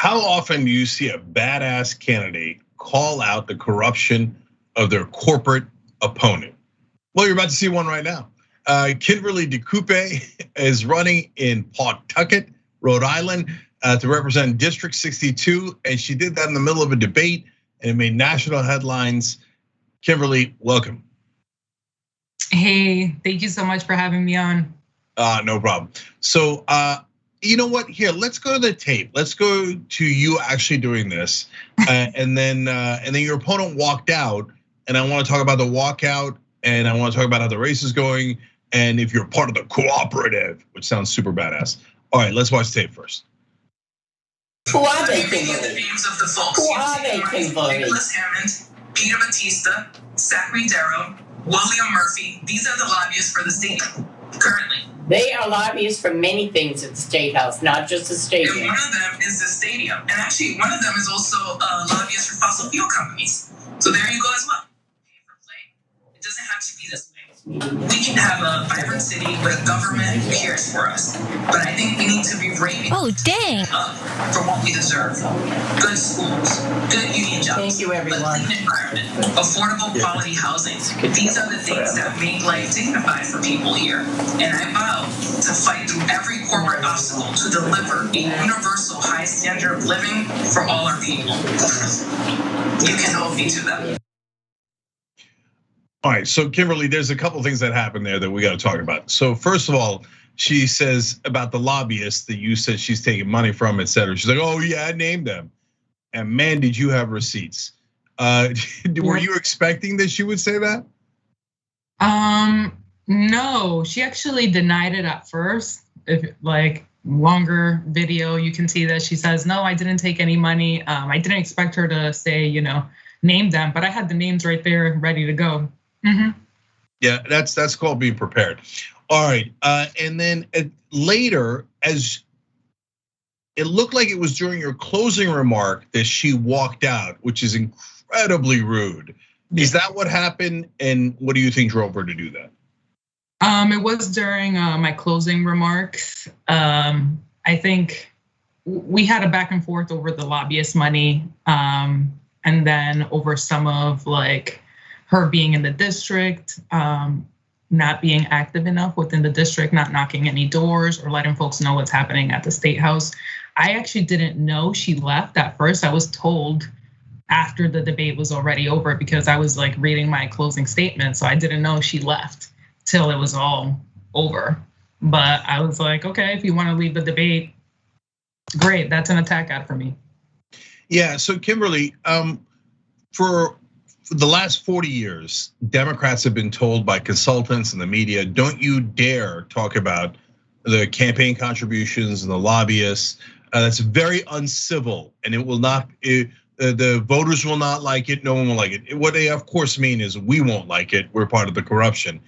How often do you see a badass candidate call out the corruption of their corporate opponent? Well, you're about to see one right now. Kinverly Dicupe is running in Pawtucket, Rhode Island, to represent District 62, and she did that in the middle of a debate, and it made national headlines. Kinverly, welcome. Hey, thank you so much for having me on. No problem. So, you know what? Here, let's go to the tape. Let's go to you actually doing this, and then your opponent walked out. And I want to talk about the walkout, and I want to talk about how the race is going, and if you're part of the cooperative, which sounds super badass. All right, let's watch the tape first. Who are they, Kinverly? Who are they, Kinverly? Nicholas Hammond, Peter Batista, Zachary Darrow, William Murphy. These are the lobbyists for the state currently. They are lobbyists for many things at the State House, not just the stadium. And one of them is the stadium. And actually, one of them is also a lobbyist for fossil fuel companies. So there you go as well. Pay for play. It doesn't have to be this way. We can have a vibrant city with government who cares for us. But I think we need to be raving up for what we deserve. Good schools, good union jobs, Thank you, everyone. a clean environment, affordable quality housing. These are the things that make life dignified for people here. And I vow to fight through every corporate obstacle to deliver a universal high standard of living for all our people. You can hold me to that. All right, so Kinverly, there's a couple things that happened there that we got to talk about. So first of all, she says about the lobbyists that you said she's taking money from, et cetera. She's like, oh yeah, I named them. And man, did you have receipts. Were you expecting that she would say that? No, she actually denied it at first. If like longer video, you can see that she says, no, I didn't take any money. I didn't expect her to say, name them, but I had the names right there ready to go. Mm-hmm. Yeah, that's called being prepared. All right, and then later, as it looked like it was during your closing remark that she walked out, which is incredibly rude. Is that what happened? And what do you think drove her to do that? It was during my closing remarks. I think we had a back and forth over the lobbyist money, and then over some of like her being in the district, not being active enough within the district, not knocking any doors or letting folks know what's happening at the State House. I actually didn't know she left at first. I was told after the debate was already over because I was like reading my closing statement. So I didn't know she left till it was all over. But I was like, okay, if you want to leave the debate, great, that's an attack ad for me. Yeah, so Kinverly, for the last 40 years, Democrats have been told by consultants and the media, don't you dare talk about the campaign contributions and the lobbyists. That's very uncivil, and it will not, the voters will not like it, no one will like it. What they of course mean is we won't like it, we're part of the corruption.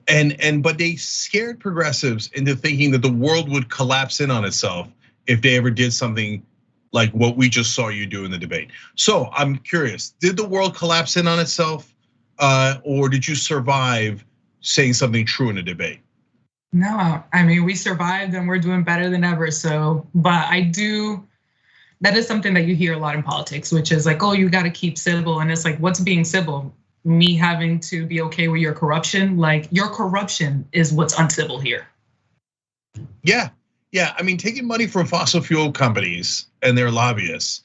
But they scared progressives into thinking that the world would collapse in on itself if they ever did something like what we just saw you do in the debate. So I'm curious, did the world collapse in on itself? Or did you survive saying something true in a debate? No, I mean, we survived and we're doing better than ever. So, but that is something that you hear a lot in politics, which is like, oh, you gotta keep civil. And it's like, what's being civil? Me having to be okay with your corruption? Like your corruption is what's uncivil here. Yeah, I mean, taking money from fossil fuel companies and their lobbyists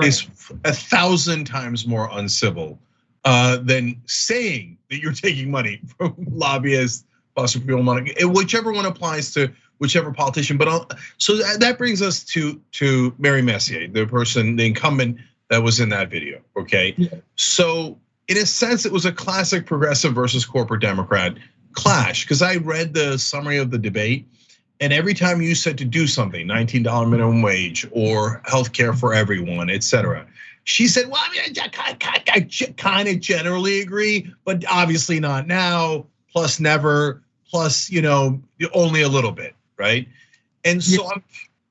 is 1,000 times more uncivil than saying that you're taking money from lobbyists, fossil fuel money, whichever one applies to whichever politician. But so that brings us to Mary Messier, the incumbent that was in that video. Okay, yeah. So in a sense, it was a classic progressive versus corporate Democrat clash because I read the summary of the debate. And every time you said to do something, $19 minimum wage or healthcare for everyone, et cetera, she said, well, I mean, I kind of generally agree, but obviously not now, plus never, plus only a little bit, right? And so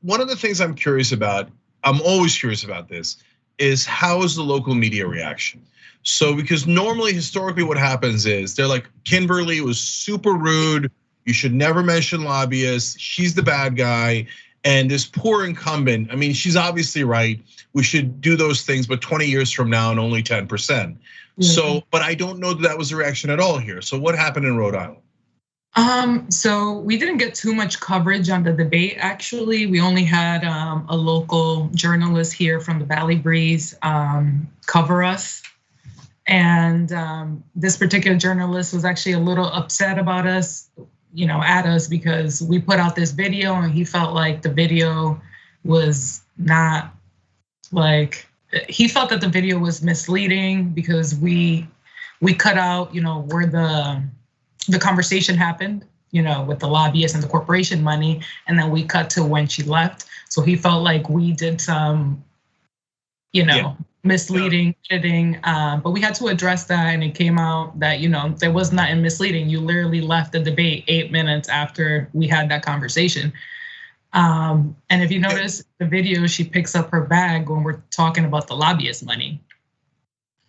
one of the things I'm curious about, I'm always curious about this, is how is the local media reaction? So because normally, historically, what happens is they're like, Kinverly was super rude. You should never mention lobbyists. She's the bad guy. And this poor incumbent, I mean, she's obviously right. We should do those things, but 20 years from now and only 10%. So, but I don't know that was the reaction at all here. So what happened in Rhode Island? So we didn't get too much coverage on the debate. Actually, we only had a local journalist here from the Valley Breeze cover us. And this particular journalist was actually a little upset about us, at us, because we put out this video and he felt like the video was not like, he felt that the video was misleading because we cut out, where the conversation happened, with the lobbyists and the corporation money, and then we cut to when she left. So he felt like we did some, misleading editing, but we had to address that, and it came out that there was nothing misleading. You literally left the debate 8 minutes after we had that conversation. And if you notice the video, she picks up her bag when we're talking about the lobbyist money.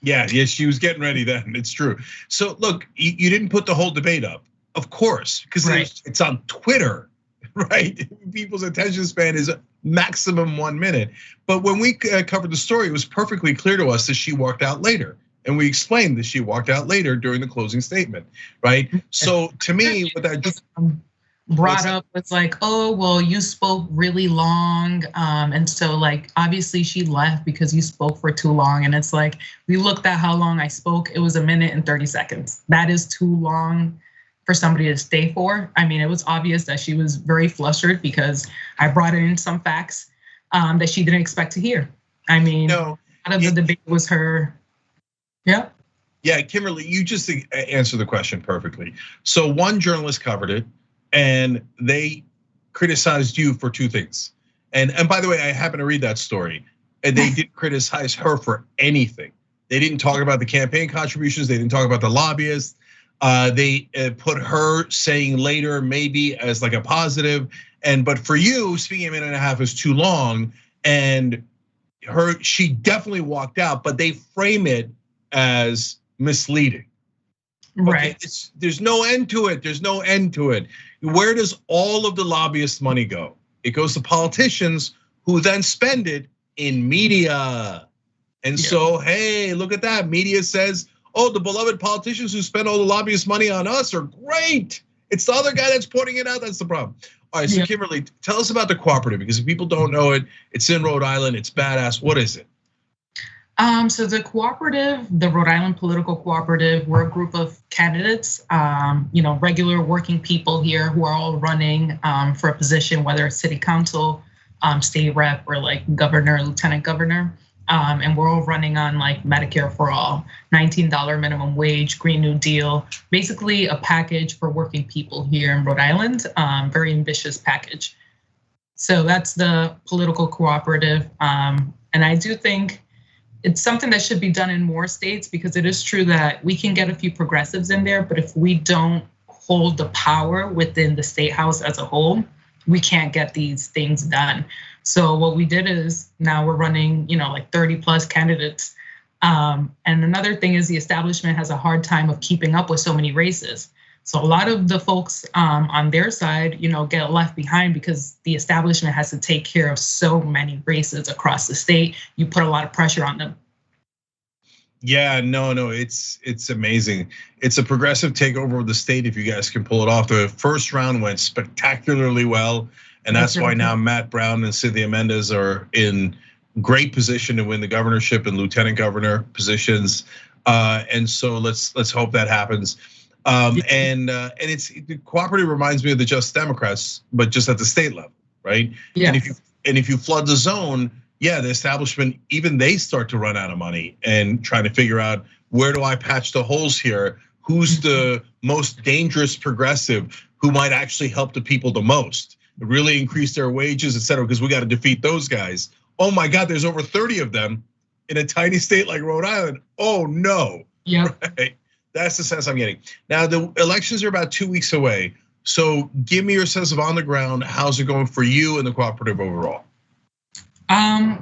Yeah, she was getting ready then. It's true. So look, you didn't put the whole debate up, of course, because it's on Twitter, right? People's attention span is maximum 1 minute. But when we covered the story, it was perfectly clear to us that she walked out later. And we explained that she walked out later during the closing statement, right? So to me, what that just brought up was like, oh, well, you spoke really long. And so like, obviously she left because you spoke for too long. And it's like, we looked at how long I spoke. It was 1 minute and 30 seconds. That is too long for somebody to stay for. I mean, it was obvious that she was very flustered because I brought in some facts that she didn't expect to hear. I mean, out of the debate was her, Yeah, Kinverly, you just answered the question perfectly. So one journalist covered it, and they criticized you for two things. And by the way, I happened to read that story, and they didn't criticize her for anything. They didn't talk about the campaign contributions. They didn't talk about the lobbyists. They put her saying later maybe as like a positive. But for you, speaking a minute and a half is too long. And she definitely walked out, but they frame it as misleading. Right. Okay, there's no end to it. There's no end to it. Where does all of the lobbyist money go? It goes to politicians who then spend it in media. And so, hey, look at that. Media says, oh, the beloved politicians who spend all the lobbyist money on us are great. It's the other guy that's pointing it out. That's the problem. All right, so Kinverly, tell us about the cooperative, because if people don't know it, it's in Rhode Island. It's badass. What is it? So the cooperative, the Rhode Island Political Cooperative, we're a group of candidates, regular working people here who are all running for a position, whether it's city council, state rep, or like governor, lieutenant governor. And we're all running on like Medicare for all, $19 minimum wage, Green New Deal, basically a package for working people here in Rhode Island, very ambitious package. So that's the political cooperative. And I do think it's something that should be done in more states, because it is true that we can get a few progressives in there, but if we don't hold the power within the state house as a whole, we can't get these things done. So what we did is now we're running, like 30 plus candidates. And another thing is the establishment has a hard time of keeping up with so many races. So a lot of the folks on their side, get left behind because the establishment has to take care of so many races across the state. You put a lot of pressure on them. Yeah, no, it's amazing. It's a progressive takeover of the state if you guys can pull it off. The first round went spectacularly well, and that's why now Matt Brown and Cynthia Mendez are in great position to win the governorship and lieutenant governor positions. And so let's hope that happens. And it's the cooperative reminds me of the Just Democrats, but just at the state level, right? Yeah. And if you flood the zone, the establishment, even they start to run out of money and trying to figure out, where do I patch the holes here? Who's the most dangerous progressive who might actually help the people the most? Really increase their wages, et cetera, because we got to defeat those guys. Oh my God, there's over 30 of them in a tiny state like Rhode Island. Oh no. Yeah. Right? That's the sense I'm getting. Now, the elections are about 2 weeks away. So give me your sense of on the ground. How's it going for you and the cooperative overall?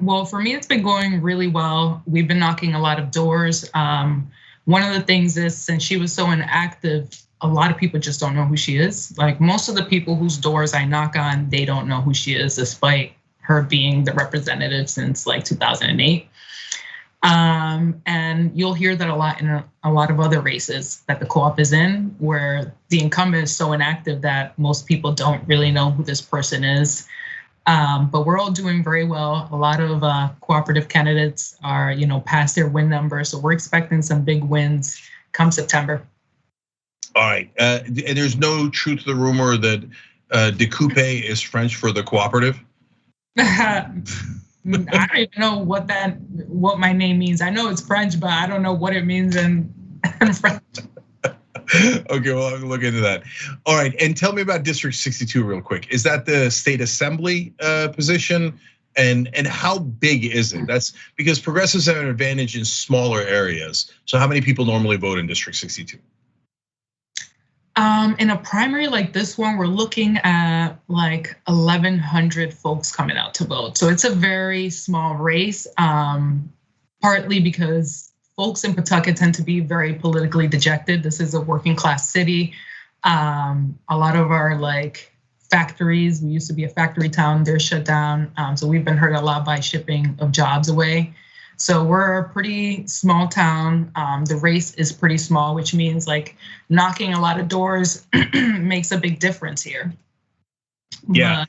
Well, for me, it's been going really well. We've been knocking a lot of doors. One of the things is, since she was so inactive a lot of people just don't know who she is. Like most of the people whose doors I knock on, they don't know who she is, despite her being the representative since like 2008. And you'll hear that a lot in a lot of other races that the co-op is in, where the incumbent is so inactive that most people don't really know who this person is. But we're all doing very well. A lot of cooperative candidates are, past their win numbers. So we're expecting some big wins come September. All right, and there's no truth to the rumor that Dicupe is French for the cooperative? I don't even know what my name means. I know it's French, but I don't know what it means in French. Okay, well, I'll look into that. All right, and tell me about District 62 real quick. Is that the state assembly position? And how big is it? That's because progressives have an advantage in smaller areas. So how many people normally vote in District 62? In a primary like this one, we're looking at like 1,100 folks coming out to vote. So it's a very small race, partly because folks in Pawtucket tend to be very politically dejected. This is a working class city. A lot of our like factories, we used to be a factory town, they're shut down. So we've been hurt a lot by shipping of jobs away. So we're a pretty small town. The race is pretty small, which means like knocking a lot of doors makes a big difference here. Yeah,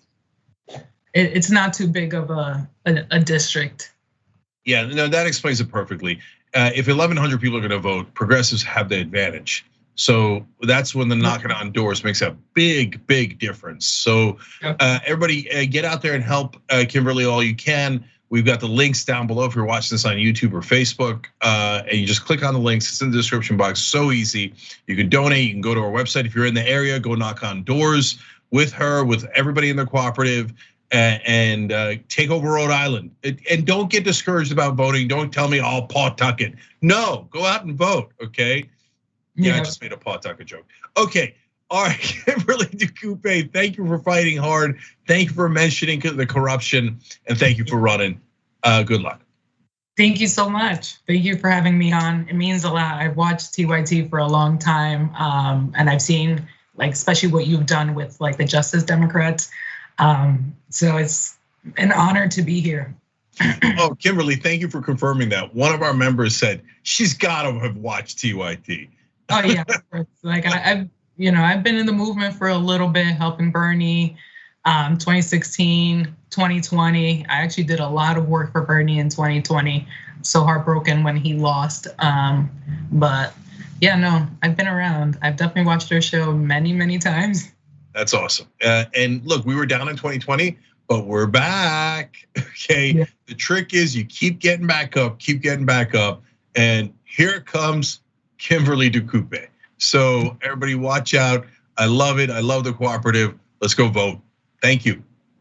but it's not too big of a district. Yeah, no, that explains it perfectly. If 1,100 people are going to vote, progressives have the advantage. So that's when the knocking on doors makes a big, big difference. So everybody get out there and help Kinverly all you can. We've got the links down below if you're watching this on YouTube or Facebook, and you just click on the links. It's in the description box, so easy. You can donate, you can go to our website. If you're in the area, go knock on doors with her, with everybody in the cooperative, and take over Rhode Island. And don't get discouraged about voting. Don't tell me, oh, Pawtucket. No, go out and vote, okay? Yeah, I just made a Pawtucket joke. Okay. All right, Kinverly Dicupe, thank you for fighting hard. Thank you for mentioning the corruption, and thank you for running. Good luck. Thank you so much. Thank you for having me on. It means a lot. I've watched TYT for a long time, and I've seen like especially what you've done with like the Justice Democrats. So it's an honor to be here. Oh, Kinverly, thank you for confirming that. One of our members said she's got to have watched TYT. Oh yeah, of course. Like I've been in the movement for a little bit, helping Bernie, 2016, 2020. I actually did a lot of work for Bernie in 2020. I'm so heartbroken when he lost. But yeah, no, I've been around. I've definitely watched their show many, many times. That's awesome. And look, we were down in 2020, but we're back. Okay. Yeah. The trick is you keep getting back up, and here it comes Kinverly Dicupe. So everybody watch out. I love it. I love the cooperative. Let's go vote. Thank you.